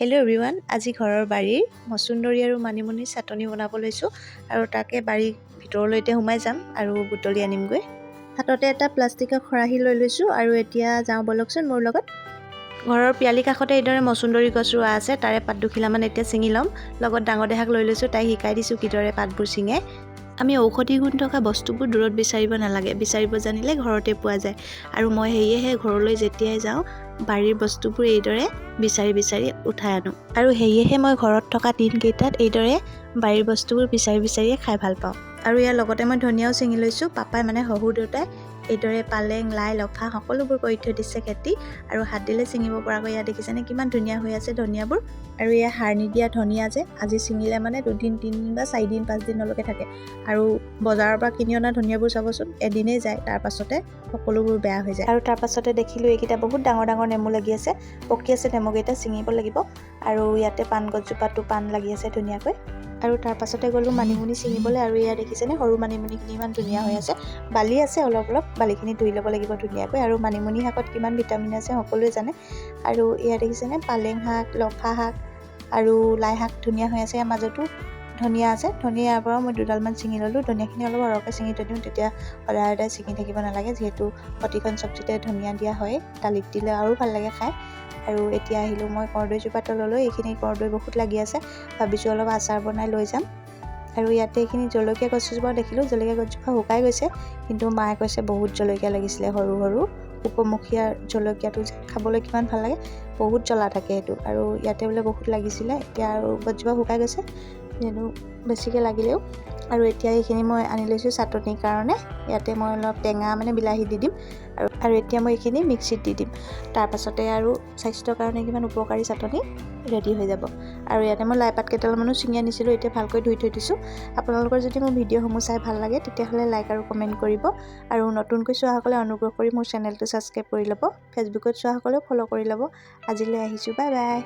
Hello' everyone, আজি ঘৰৰ বাৰীৰ মচুন্দৰী আৰু মানিমুনিৰ চাটনি বনাব লৈছোঁ আৰু তাকে বাৰীৰ ভিতৰলৈতে সোমাই যাম আৰু বুটলি আনিমগৈ। হাততে এটা প্লাষ্টিকৰ খৰাহী লৈ লৈছোঁ আৰু এতিয়া যাওঁ বলকচোন মোৰ লগত। ঘৰৰ পিয়ালি কাষতে এইদৰে মচুন্দৰী গছ ৰোৱা আছে, তাৰে পাত দুখিলামান এতিয়া ছিঙি ল'ম। লগত ডাঙৰ দেহাক লৈ লৈছোঁ, তাইক শিকাই দিছোঁ কিদৰে পাতবোৰ ছিঙে। আমি ঔষধি গুণ থকা বস্তুবোৰ দূৰত বিচাৰিব নালাগে, বিচাৰিব জানিলে ঘৰতে পোৱা যায়। আৰু মই সেয়েহে ঘৰলৈ যেতিয়াই যাওঁ বাৰীৰ বস্তুবোৰ এইদৰে বিচাৰি বিচাৰি উঠাই আনো। আৰু সেয়েহে মই ঘৰত থকা দিনকেইটাত এইদৰে বাৰীৰ বস্তুবোৰ বিচাৰি বিচাৰিয়ে খাই ভাল পাওঁ। আৰু ইয়াৰ লগতে মই ধনিয়াও ছিঙি লৈছোঁ। পাপাই মানে শহুৰ দেউতাই এইদৰে পালেং, লাই, লফা সকলোবোৰ কৰি থৈ দিছে খেতি, আৰু হাত দিলে ছিঙিব পৰাকৈ। ইয়াত দেখিছেনে কিমান ধুনীয়া হৈ আছে ধনিয়াবোৰ। আৰু এয়া সাৰ নিদিয়া ধনিয়া যে, আজি ছিঙিলে মানে 2 দিন 3 দিন বা 4 দিন 5 দিনলৈকে থাকে। আৰু বজাৰৰ পৰা কিনি অনা ধনিয়াবোৰ চাবচোন, এদিনেই যায়, তাৰ পাছতে সকলোবোৰ বেয়া হৈ যায়। আৰু তাৰ পাছতে দেখিলোঁ এইকেইটা বহুত ডাঙৰ ডাঙৰ নেমু লাগি আছে, পকি আছে নেমুকেইটা, ছিঙিব লাগিব। আৰু ইয়াতে পাণ গছজোপাতো পাণ লাগি আছে ধুনীয়াকৈ। আৰু তাৰ পাছতে গ'লোঁ মানিমুনি ছিঙিবলৈ, আৰু ইয়াত দেখিছেনে সৰু মানিমুনিখিনি ইমান ধুনীয়া হৈ আছে। বালি আছে অলপ অলপ, বালিখিনি ধুই ল'ব লাগিব ধুনীয়াকৈ। আৰু মানিমুনি শাকত কিমান ভিটামিন আছে সকলোৱে জানে। আৰু ইয়াত দেখিছেনে পালেং শাক, লফা শাক আৰু লাই শাক ধুনীয়া হৈ আছে। ইয়াৰ মাজতো ধনিয়া আছে, ধনিয়াৰ পৰাও মই 2ডালমান ছিঙি ল'লোঁ। ধনিয়াখিনি অলপ সৰহকৈ ছিঙি থৈ দিওঁ, তেতিয়া সদায় সদায় ছিঙি থাকিব নালাগে, যিহেতু প্ৰতিখন চব্জিতে ধনিয়া দিয়া হয়, দালিত দিলে আৰু ভাল লাগে খাই। আৰু এতিয়া আহিলোঁ মই কৰ্দৈজোপা তললৈ। এইখিনি কৰ্দৈ বহুত লাগি আছে, ভাবিছোঁ অলপ আচাৰ বনাই লৈ যাম। আৰু ইয়াতে এইখিনি জলকীয়া গছজোপাও দেখিলোঁ, জলকীয়া গছজোপা শুকাই গৈছে, কিন্তু মায়ে কৈছে বহুত জলকীয়া লাগিছিলে, সৰু সৰু উপমুখীয়া জলকীয়াটো খাবলৈ কিমান ভাল লাগে, বহুত জ্বলা থাকে সেইটো। আৰু ইয়াতে বোলে বহুত লাগিছিলে, এতিয়া আৰু গছজোপা শুকাই গৈছে যিহেতু বেছিকৈ লাগিলেও। আৰু এতিয়া এইখিনি মই আনি লৈছোঁ চাটনিৰ কাৰণে। ইয়াতে মই অলপ টেঙা মানে বিলাহী দি দিম, আৰু এতিয়া মই এইখিনি মিক্সিত দি দিম। তাৰ পাছতে আৰু স্বাস্থ্যৰ কাৰণে কিমান উপকাৰী চাটনি ৰেডি হৈ যাব। আৰু ইয়াতে মই লাইপাত কেইডালমানো ছিঙি আনিছিলোঁ, এতিয়া ভালকৈ ধুই থৈ দিছোঁ। আপোনালোকৰ যদি মোৰ ভিডিঅ'সমূহ চাই ভাল লাগে তেতিয়াহ'লে লাইক আৰু কমেণ্ট কৰিব। আৰু নতুনকৈ চোৱাসকলে অনুগ্ৰহ কৰি মোৰ চেনেলটো ছাবস্ক্ৰাইব কৰি ল'ব। ফেচবুকত চোৱাসকলেও ফ'ল' কৰি ল'ব। আজিলৈ আহিছোঁ, বাই বাই।